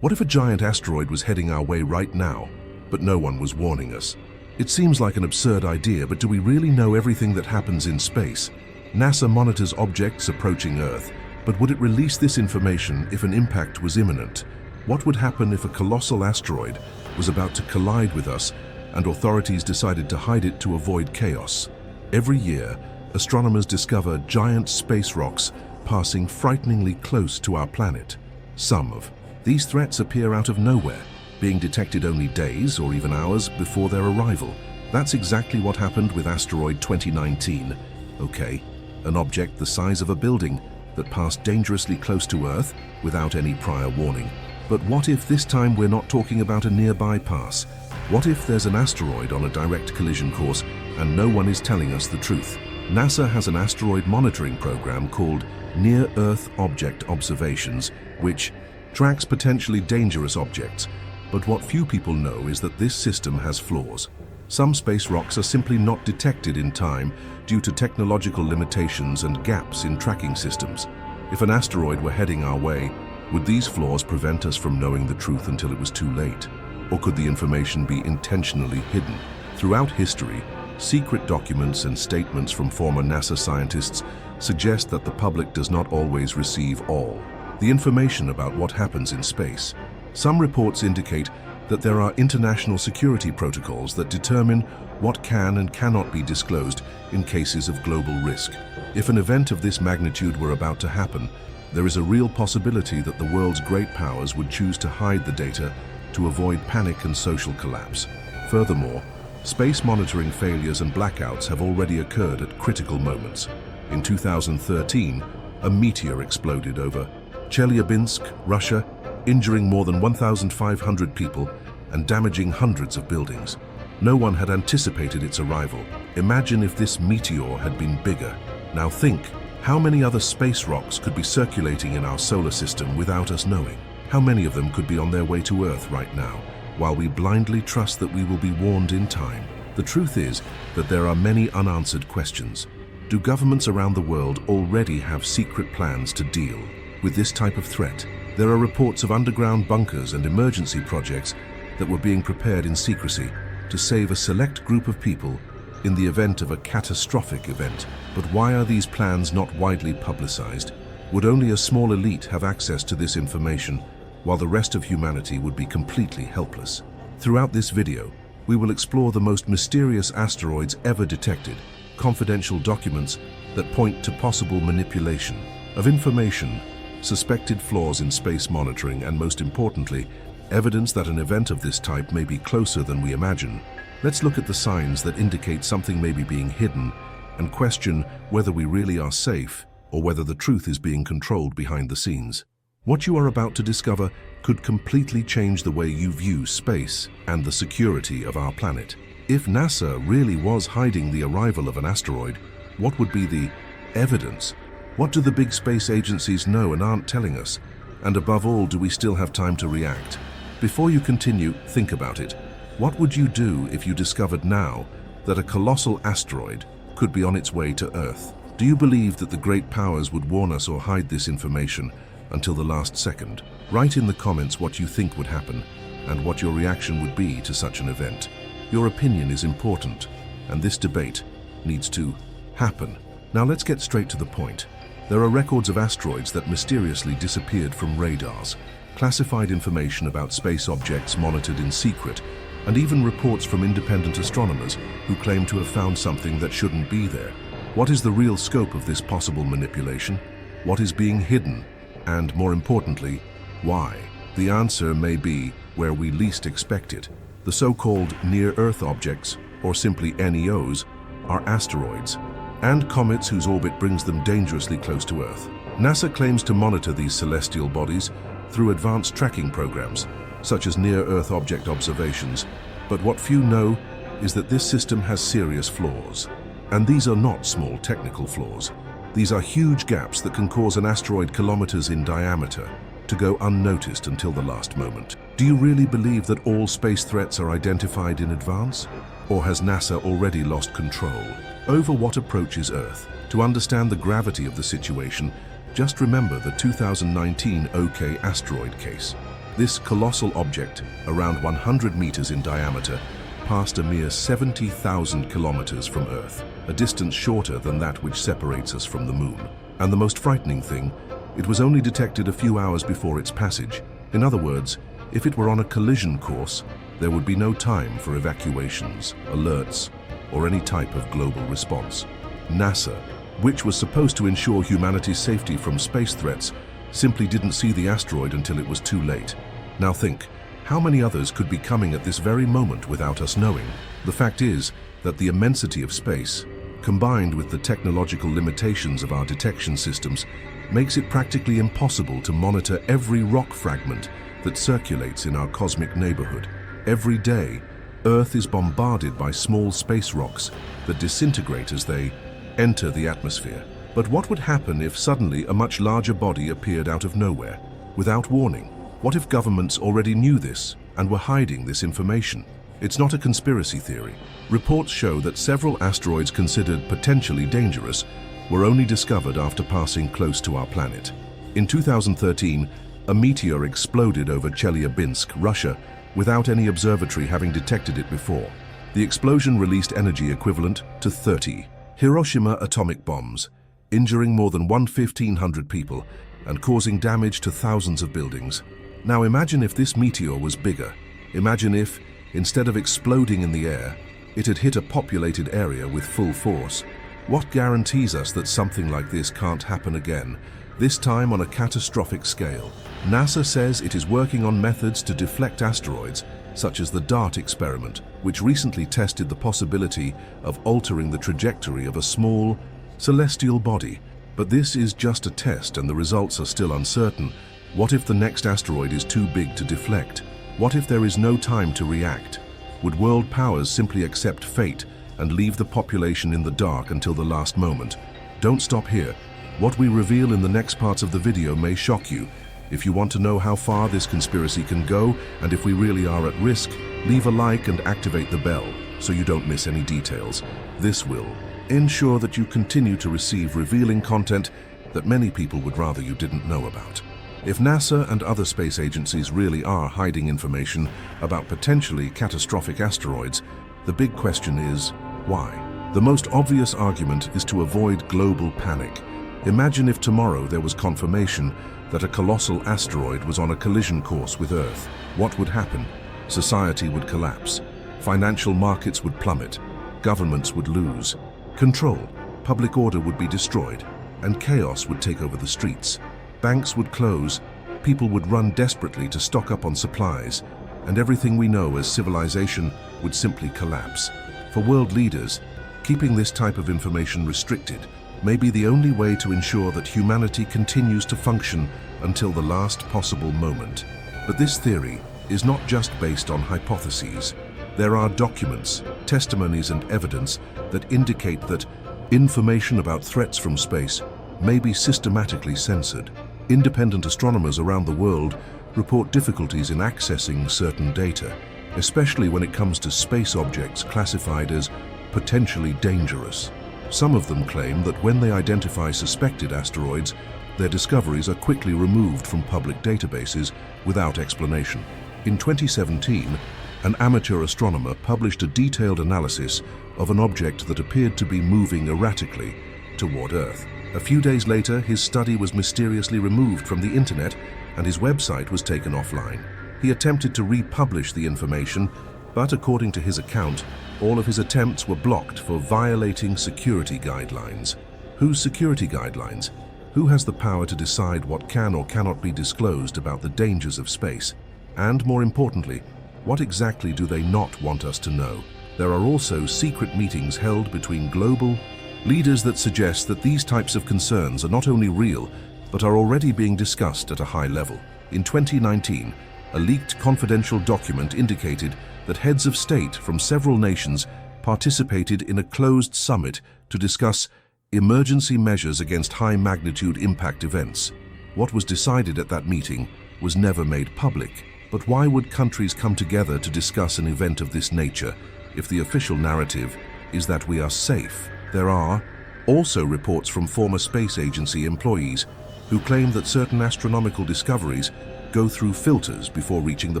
What if a giant asteroid was heading our way right now, but no one was warning us? It seems like an absurd idea, but do we really know everything that happens in space? NASA monitors objects approaching Earth, but would it release this information if an impact was imminent? What would happen if a colossal asteroid was about to collide with us and authorities decided to hide it to avoid chaos? Every year, astronomers discover giant space rocks passing frighteningly close to our planet. Some of these threats appear out of nowhere, being detected only days or even hours before their arrival. That's exactly what happened with asteroid 2019. Okay, an object the size of a building that passed dangerously close to Earth without any prior warning. But what if this time we're not talking about a nearby pass? What if there's an asteroid on a direct collision course and no one is telling us the truth? NASA has an asteroid monitoring program called Near-Earth Object Observations, which tracks potentially dangerous objects. But what few people know is that this system has flaws. Some space rocks are simply not detected in time due to technological limitations and gaps in tracking systems. If an asteroid were heading our way, would these flaws prevent us from knowing the truth until it was too late? Or could the information be intentionally hidden? Throughout history, secret documents and statements from former NASA scientists suggest that the public does not always receive all the information about what happens in space. Some reports indicate that there are international security protocols that determine what can and cannot be disclosed in cases of global risk. If an event of this magnitude were about to happen, there is a real possibility that the world's great powers would choose to hide the data to avoid panic and social collapse. Furthermore, space monitoring failures and blackouts have already occurred at critical moments. In 2013, a meteor exploded over Chelyabinsk, Russia, injuring more than 1,500 people and damaging hundreds of buildings. No one had anticipated its arrival. Imagine if this meteor had been bigger. Now think, how many other space rocks could be circulating in our solar system without us knowing? How many of them could be on their way to Earth right now, while we blindly trust that we will be warned in time? The truth is that there are many unanswered questions. Do governments around the world already have secret plans to deal with this type of threat? There are reports of underground bunkers and emergency projects that were being prepared in secrecy to save a select group of people in the event of a catastrophic event. But why are these plans not widely publicized? Would only a small elite have access to this information, while the rest of humanity would be completely helpless? Throughout this video, we will explore the most mysterious asteroids ever detected, confidential documents that point to possible manipulation of information, suspected flaws in space monitoring, and most importantly, evidence that an event of this type may be closer than we imagine. Let's look at the signs that indicate something may be being hidden and question whether we really are safe or whether the truth is being controlled behind the scenes. What you are about to discover could completely change the way you view space and the security of our planet. If NASA really was hiding the arrival of an asteroid, what would be the evidence? What do the big space agencies know and aren't telling us? And above all, do we still have time to react? Before you continue, think about it. What would you do if you discovered now that a colossal asteroid could be on its way to Earth? Do you believe that the great powers would warn us or hide this information until the last second? Write in the comments what you think would happen and what your reaction would be to such an event. Your opinion is important, and this debate needs to happen. Now let's get straight to the point. There are records of asteroids that mysteriously disappeared from radars, classified information about space objects monitored in secret, and even reports from independent astronomers who claim to have found something that shouldn't be there. What is the real scope of this possible manipulation? What is being hidden? And more importantly, why? The answer may be where we least expect it. The so-called near-Earth objects, or simply NEOs, are asteroids and comets whose orbit brings them dangerously close to Earth. NASA claims to monitor these celestial bodies through advanced tracking programs, such as near-Earth object observations, but what few know is that this system has serious flaws. And these are not small technical flaws. These are huge gaps that can cause an asteroid kilometers in diameter to go unnoticed until the last moment. Do you really believe that all space threats are identified in advance? Or has NASA already lost control over what approaches Earth? To understand the gravity of the situation, just remember the 2019 OK asteroid case. This colossal object, around 100 meters in diameter, passed a mere 70,000 kilometers from Earth, a distance shorter than that which separates us from the Moon. And the most frightening thing, it was only detected a few hours before its passage. In other words, if it were on a collision course, there would be no time for evacuations, alerts, or any type of global response. NASA, which was supposed to ensure humanity's safety from space threats, simply didn't see the asteroid until it was too late. Now think, how many others could be coming at this very moment without us knowing? The fact is that the immensity of space, combined with the technological limitations of our detection systems, makes it practically impossible to monitor every rock fragment that circulates in our cosmic neighborhood. Every day, Earth is bombarded by small space rocks that disintegrate as they enter the atmosphere. But what would happen if suddenly a much larger body appeared out of nowhere, without warning? What if governments already knew this and were hiding this information? It's not a conspiracy theory. Reports show that several asteroids considered potentially dangerous were only discovered after passing close to our planet. In 2013, a meteor exploded over Chelyabinsk, Russia, without any observatory having detected it before. The explosion released energy equivalent to 30 Hiroshima atomic bombs, injuring more than 1,500 people and causing damage to thousands of buildings. Now imagine if this meteor was bigger. Imagine if, instead of exploding in the air, it had hit a populated area with full force. What guarantees us that something like this can't happen again, this time on a catastrophic scale? NASA says it is working on methods to deflect asteroids, such as the DART experiment, which recently tested the possibility of altering the trajectory of a small, celestial body. But this is just a test and the results are still uncertain. What if the next asteroid is too big to deflect? What if there is no time to react? Would world powers simply accept fate and leave the population in the dark until the last moment? Don't stop here. What we reveal in the next parts of the video may shock you. If you want to know how far this conspiracy can go and if we really are at risk, leave a like and activate the bell so you don't miss any details. This will ensure that you continue to receive revealing content that many people would rather you didn't know about. If NASA and other space agencies really are hiding information about potentially catastrophic asteroids, the big question is, why? The most obvious argument is to avoid global panic. Imagine if tomorrow there was confirmation that a colossal asteroid was on a collision course with Earth. What would happen? Society would collapse. Financial markets would plummet. Governments would lose control. Public order would be destroyed, and chaos would take over the streets. Banks would close, people would run desperately to stock up on supplies, and everything we know as civilization would simply collapse. For world leaders, keeping this type of information restricted may be the only way to ensure that humanity continues to function until the last possible moment. But this theory is not just based on hypotheses. There are documents, testimonies, and evidence that indicate that information about threats from space may be systematically censored. Independent astronomers around the world report difficulties in accessing certain data, especially when it comes to space objects classified as potentially dangerous. Some of them claim that when they identify suspected asteroids, their discoveries are quickly removed from public databases without explanation. In 2017, an amateur astronomer published a detailed analysis of an object that appeared to be moving erratically toward Earth. A few days later, his study was mysteriously removed from the internet and his website was taken offline. He attempted to republish the information, but according to his account, all of his attempts were blocked for violating security guidelines. Whose security guidelines? Who has the power to decide what can or cannot be disclosed about the dangers of space? And more importantly, what exactly do they not want us to know? There are also secret meetings held between global leaders that suggest that these types of concerns are not only real, but are already being discussed at a high level. In 2019, a leaked confidential document indicated that heads of state from several nations participated in a closed summit to discuss emergency measures against high-magnitude impact events. What was decided at that meeting was never made public. But why would countries come together to discuss an event of this nature if the official narrative is that we are safe? There are also reports from former space agency employees who claim that certain astronomical discoveries go through filters before reaching the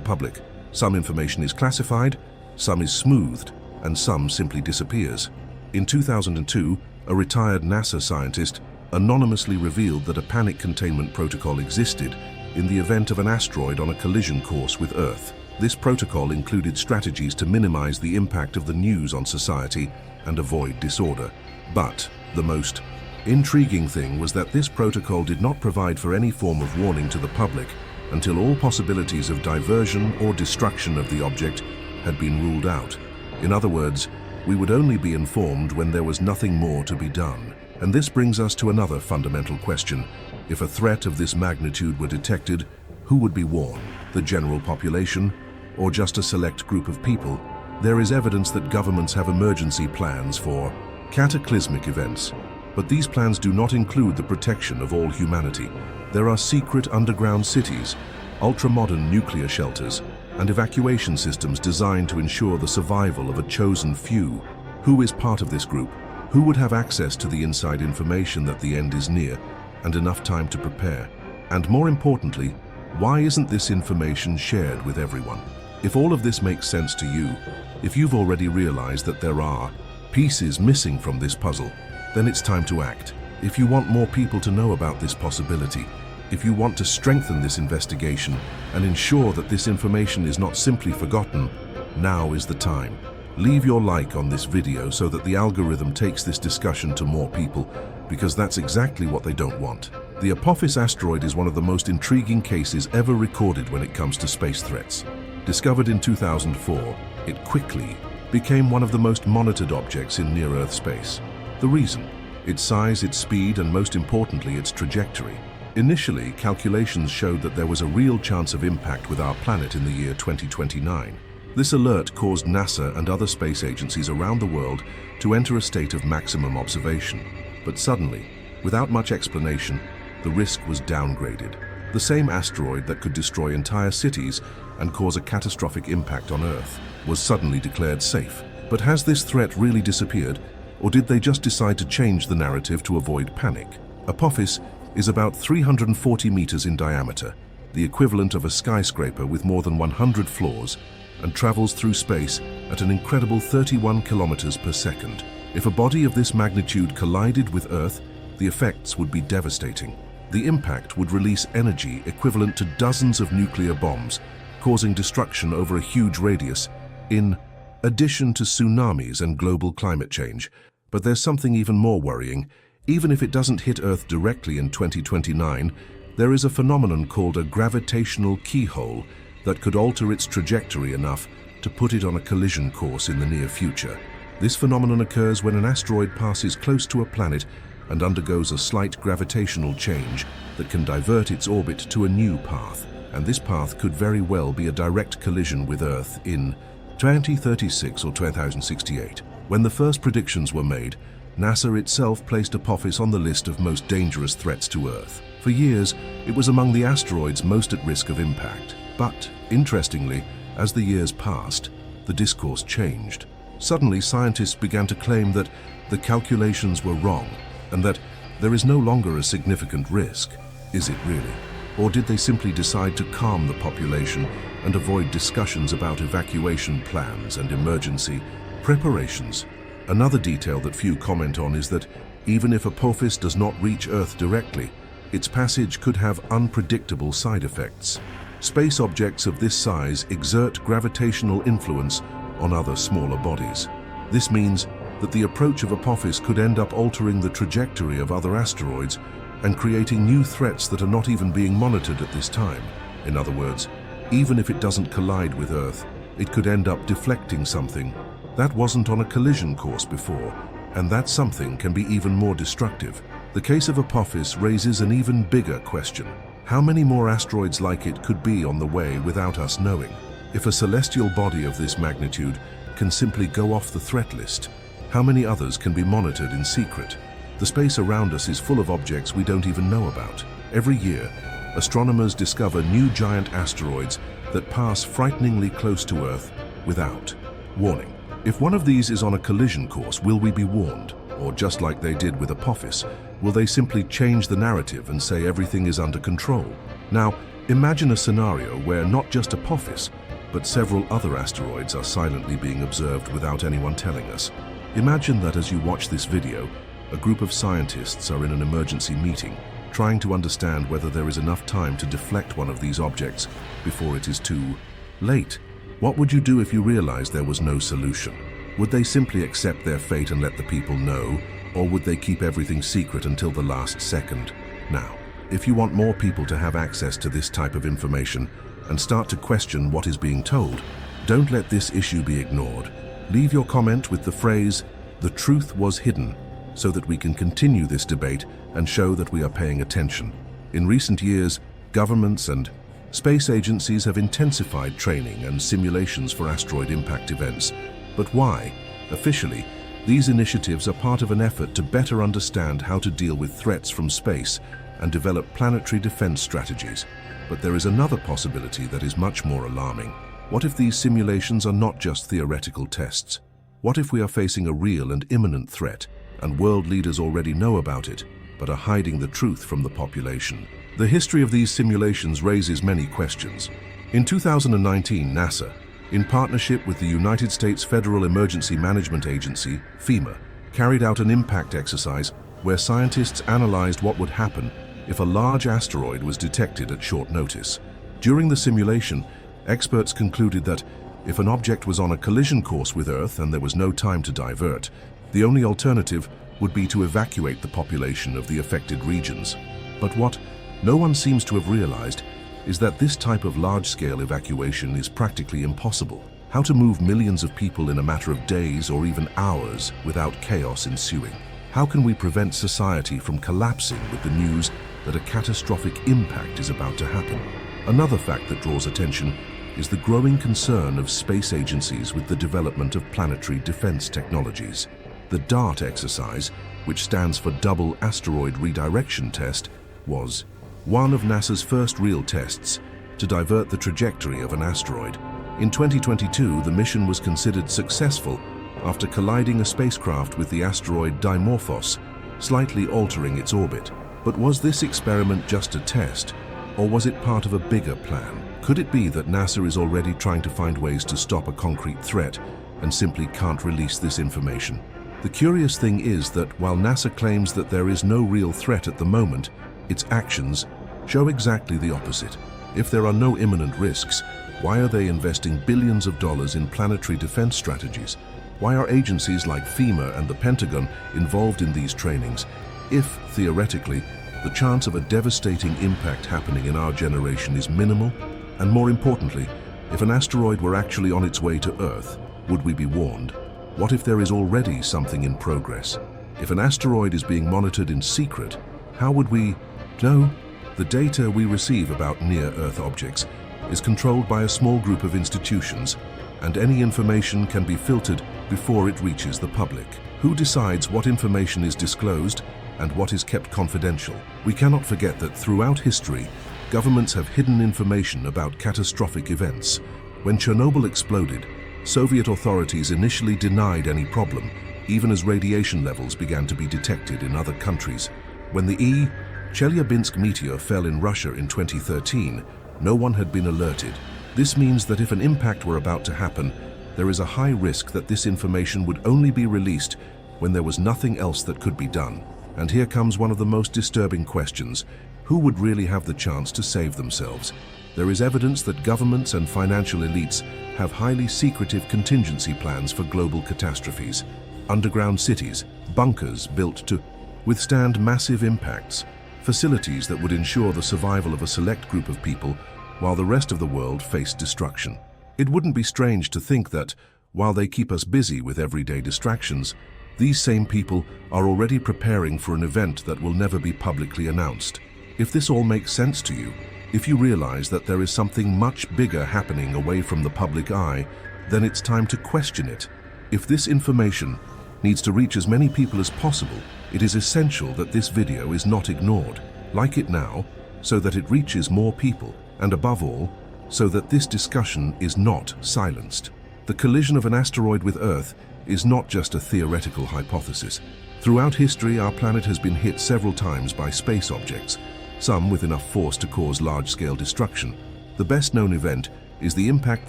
public. Some information is classified, some is smoothed, and some simply disappears. In 2002, a retired NASA scientist anonymously revealed that a panic containment protocol existed in the event of an asteroid on a collision course with Earth. This protocol included strategies to minimize the impact of the news on society and avoid disorder. But the most intriguing thing was that this protocol did not provide for any form of warning to the public until all possibilities of diversion or destruction of the object had been ruled out. In other words, we would only be informed when there was nothing more to be done. And this brings us to another fundamental question. If a threat of this magnitude were detected, who would be warned? The general population, or just a select group of people? There is evidence that governments have emergency plans for cataclysmic events, but these plans do not include the protection of all humanity. There are secret underground cities, ultra-modern nuclear shelters, and evacuation systems designed to ensure the survival of a chosen few. Who is part of this group? Who would have access to the inside information that the end is near and enough time to prepare? And more importantly, why isn't this information shared with everyone? If all of this makes sense to you, if you've already realized that there are pieces missing from this puzzle, then it's time to act. If you want more people to know about this possibility, if you want to strengthen this investigation and ensure that this information is not simply forgotten, now is the time. Leave your like on this video so that the algorithm takes this discussion to more people, because that's exactly what they don't want. The Apophis asteroid is one of the most intriguing cases ever recorded when it comes to space threats. Discovered in 2004, it quickly became one of the most monitored objects in near-Earth space. The reason? Its size, its speed, and most importantly, its trajectory. Initially, calculations showed that there was a real chance of impact with our planet in the year 2029. This alert caused NASA and other space agencies around the world to enter a state of maximum observation. But suddenly, without much explanation, the risk was downgraded. The same asteroid that could destroy entire cities and cause a catastrophic impact on Earth was suddenly declared safe. But has this threat really disappeared, or did they just decide to change the narrative to avoid panic? Apophis is about 340 meters in diameter, the equivalent of a skyscraper with more than 100 floors, and travels through space at an incredible 31 kilometers per second. If a body of this magnitude collided with Earth, the effects would be devastating. The impact would release energy equivalent to dozens of nuclear bombs, causing destruction over a huge radius, in addition to tsunamis and global climate change. But there's something even more worrying. Even if it doesn't hit Earth directly in 2029, there is a phenomenon called a gravitational keyhole that could alter its trajectory enough to put it on a collision course in the near future. This phenomenon occurs when an asteroid passes close to a planet and undergoes a slight gravitational change that can divert its orbit to a new path. And this path could very well be a direct collision with Earth in 2036 or 2068. When the first predictions were made, NASA itself placed Apophis on the list of most dangerous threats to Earth. For years, it was among the asteroids most at risk of impact. But, interestingly, as the years passed, the discourse changed. Suddenly, scientists began to claim that the calculations were wrong and that there is no longer a significant risk. Is it really? Or did they simply decide to calm the population and avoid discussions about evacuation plans and emergency preparations? Another detail that few comment on is that even if Apophis does not reach Earth directly, its passage could have unpredictable side effects. Space objects of this size exert gravitational influence on other smaller bodies. This means that the approach of Apophis could end up altering the trajectory of other asteroids and creating new threats that are not even being monitored at this time. In other words, even if it doesn't collide with Earth, it could end up deflecting something that wasn't on a collision course before, and that something can be even more destructive. The case of Apophis raises an even bigger question. How many more asteroids like it could be on the way without us knowing? If a celestial body of this magnitude can simply go off the threat list, how many others can be monitored in secret? The space around us is full of objects we don't even know about. Every year, astronomers discover new giant asteroids that pass frighteningly close to Earth without warning. If one of these is on a collision course, will we be warned? Or just like they did with Apophis, will they simply change the narrative and say everything is under control? Now, Imagine a scenario where not just Apophis, but several other asteroids are silently being observed without anyone telling us. Imagine that as you watch this video, a group of scientists are in an emergency meeting, trying to understand whether there is enough time to deflect one of these objects before it is too late. What would you do if you realized there was no solution? Would they simply accept their fate and let the people know, or would they keep everything secret until the last second? Now, if you want more people to have access to this type of information and start to question what is being told, don't let this issue be ignored. Leave your comment with the phrase, "The truth was hidden," so that we can continue this debate and show that we are paying attention. In recent years, governments and space agencies have intensified training and simulations for asteroid impact events. But why? Officially, these initiatives are part of an effort to better understand how to deal with threats from space and develop planetary defense strategies. But there is another possibility that is much more alarming. What if these simulations are not just theoretical tests? What if we are facing a real and imminent threat, and world leaders already know about it, but are hiding the truth from the population? The history of these simulations raises many questions. In 2019, NASA, in partnership with the United States Federal Emergency Management Agency, FEMA, carried out an impact exercise where scientists analyzed what would happen if a large asteroid was detected at short notice. During the simulation, experts concluded that if an object was on a collision course with Earth and there was no time to divert, the only alternative would be to evacuate the population of the affected regions. But what no one seems to have realized is that this type of large-scale evacuation is practically impossible. How to move millions of people in a matter of days or even hours without chaos ensuing? How can we prevent society from collapsing with the news that a catastrophic impact is about to happen? Another fact that draws attention is the growing concern of space agencies with the development of planetary defense technologies. The DART exercise, which stands for Double Asteroid Redirection Test, was one of NASA's first real tests to divert the trajectory of an asteroid. In 2022, the mission was considered successful after colliding a spacecraft with the asteroid Dimorphos, slightly altering its orbit. But was this experiment just a test, or was it part of a bigger plan? Could it be that NASA is already trying to find ways to stop a concrete threat and simply can't release this information? The curious thing is that while NASA claims that there is no real threat at the moment, its actions show exactly the opposite. If there are no imminent risks, why are they investing billions of dollars in planetary defense strategies? Why are agencies like FEMA and the Pentagon involved in these trainings if, theoretically, the chance of a devastating impact happening in our generation is minimal? And more importantly, if an asteroid were actually on its way to Earth, would we be warned? What if there is already something in progress? If an asteroid is being monitored in secret, how would we know? The data we receive about near-Earth objects is controlled by a small group of institutions, and any information can be filtered before it reaches the public. Who decides what information is disclosed and what is kept confidential? We cannot forget that throughout history, governments have hidden information about catastrophic events. When Chernobyl exploded, Soviet authorities initially denied any problem, even as radiation levels began to be detected in other countries. When the Chelyabinsk meteor fell in Russia in 2013, no one had been alerted. This means that if an impact were about to happen, there is a high risk that this information would only be released when there was nothing else that could be done. And here comes one of the most disturbing questions. Who would really have the chance to save themselves? There is evidence that governments and financial elites have highly secretive contingency plans for global catastrophes. Underground cities, bunkers built to withstand massive impacts, facilities that would ensure the survival of a select group of people while the rest of the world faced destruction. It wouldn't be strange to think that, while they keep us busy with everyday distractions, these same people are already preparing for an event that will never be publicly announced. If this all makes sense to you, if you realize that there is something much bigger happening away from the public eye, then it's time to question it. If this information needs to reach as many people as possible, it is essential that this video is not ignored. Like it now, so that it reaches more people, and above all, so that this discussion is not silenced. The collision of an asteroid with Earth is not just a theoretical hypothesis. Throughout history, our planet has been hit several times by space objects, some with enough force to cause large-scale destruction. The best-known event is the impact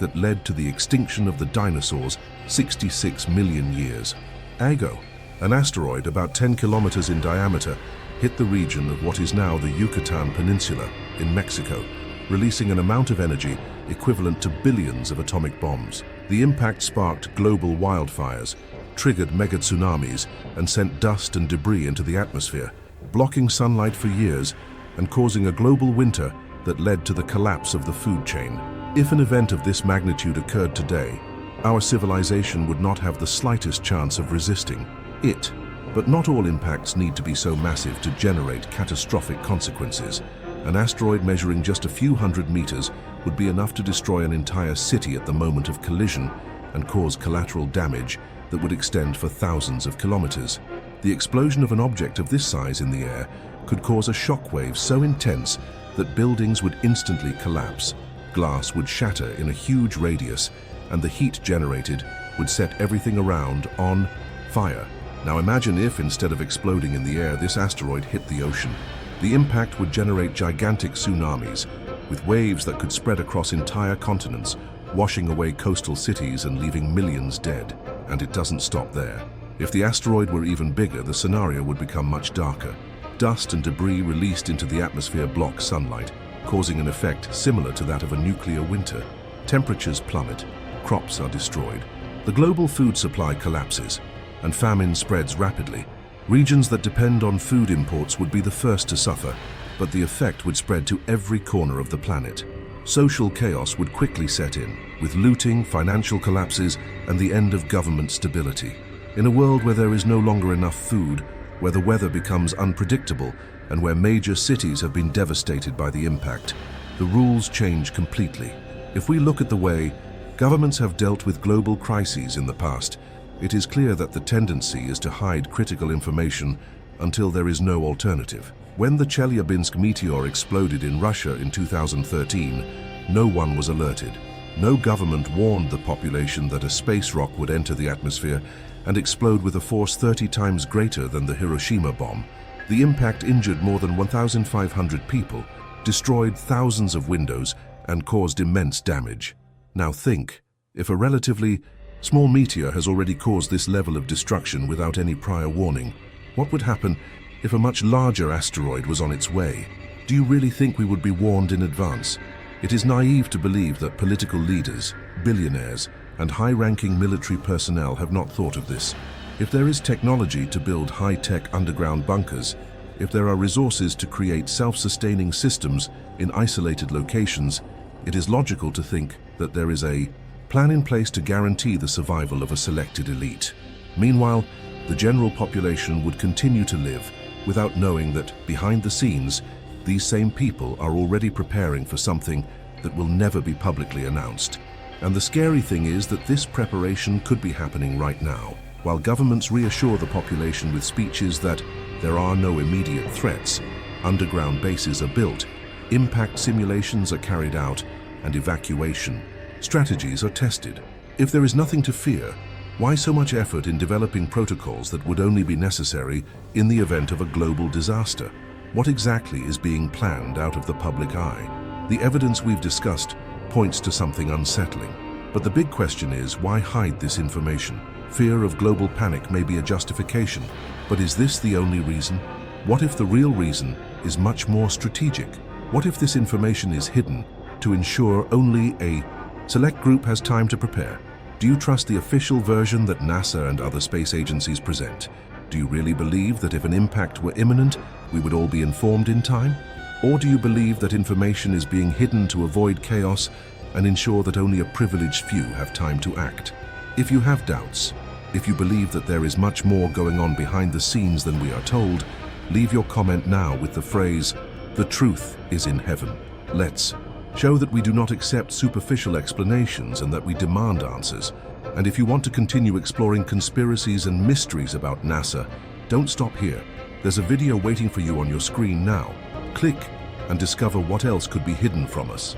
that led to the extinction of the dinosaurs 66 million years ago. An asteroid about 10 kilometers in diameter hit the region of what is now the Yucatan Peninsula in Mexico, releasing an amount of energy equivalent to billions of atomic bombs. The impact sparked global wildfires, triggered mega tsunamis, and sent dust and debris into the atmosphere, blocking sunlight for years and causing a global winter that led to the collapse of the food chain. If an event of this magnitude occurred today, our civilization would not have the slightest chance of resisting it. But not all impacts need to be so massive to generate catastrophic consequences. An asteroid measuring just a few hundred meters would be enough to destroy an entire city at the moment of collision and cause collateral damage that would extend for thousands of kilometers. The explosion of an object of this size in the air could cause a shockwave so intense that buildings would instantly collapse, glass would shatter in a huge radius, and the heat generated would set everything around on fire. Now imagine if, instead of exploding in the air, this asteroid hit the ocean. The impact would generate gigantic tsunamis, with waves that could spread across entire continents, washing away coastal cities and leaving millions dead. And it doesn't stop there. If the asteroid were even bigger, the scenario would become much darker. Dust and debris released into the atmosphere block sunlight, causing an effect similar to that of a nuclear winter. Temperatures plummet, crops are destroyed, the global food supply collapses, and famine spreads rapidly. Regions that depend on food imports would be the first to suffer, but the effect would spread to every corner of the planet. Social chaos would quickly set in, with looting, financial collapses, and the end of government stability. In a world where there is no longer enough food, where the weather becomes unpredictable, and where major cities have been devastated by the impact, the rules change completely. If we look at the way governments have dealt with global crises in the past, it is clear that the tendency is to hide critical information until there is no alternative. When the Chelyabinsk meteor exploded in Russia in 2013, no one was alerted. No government warned the population that a space rock would enter the atmosphere and explode with a force 30 times greater than the Hiroshima bomb. The impact injured more than 1,500 people, destroyed thousands of windows, and caused immense damage. Now think, if a relatively small meteor has already caused this level of destruction without any prior warning, what would happen if a much larger asteroid was on its way? Do you really think we would be warned in advance? It is naive to believe that political leaders, billionaires, and high-ranking military personnel have not thought of this. If there is technology to build high-tech underground bunkers, if there are resources to create self-sustaining systems in isolated locations, it is logical to think that there is a plan in place to guarantee the survival of a selected elite. Meanwhile, the general population would continue to live without knowing that, behind the scenes, these same people are already preparing for something that will never be publicly announced. And the scary thing is that this preparation could be happening right now. While governments reassure the population with speeches that there are no immediate threats, underground bases are built, impact simulations are carried out, and evacuation strategies are tested. If there is nothing to fear, why so much effort in developing protocols that would only be necessary in the event of a global disaster? What exactly is being planned out of the public eye? The evidence we've discussed points to something unsettling. But the big question is, why hide this information? Fear of global panic may be a justification, but is this the only reason? What if the real reason is much more strategic? What if this information is hidden to ensure only a select group has time to prepare? Do you trust the official version that NASA and other space agencies present? Do you really believe that if an impact were imminent, we would all be informed in time? Or do you believe that information is being hidden to avoid chaos and ensure that only a privileged few have time to act? If you have doubts, if you believe that there is much more going on behind the scenes than we are told, leave your comment now with the phrase, "The truth is in heaven." Let's show that we do not accept superficial explanations and that we demand answers. And if you want to continue exploring conspiracies and mysteries about NASA, don't stop here. There's a video waiting for you on your screen now. Click and discover what else could be hidden from us.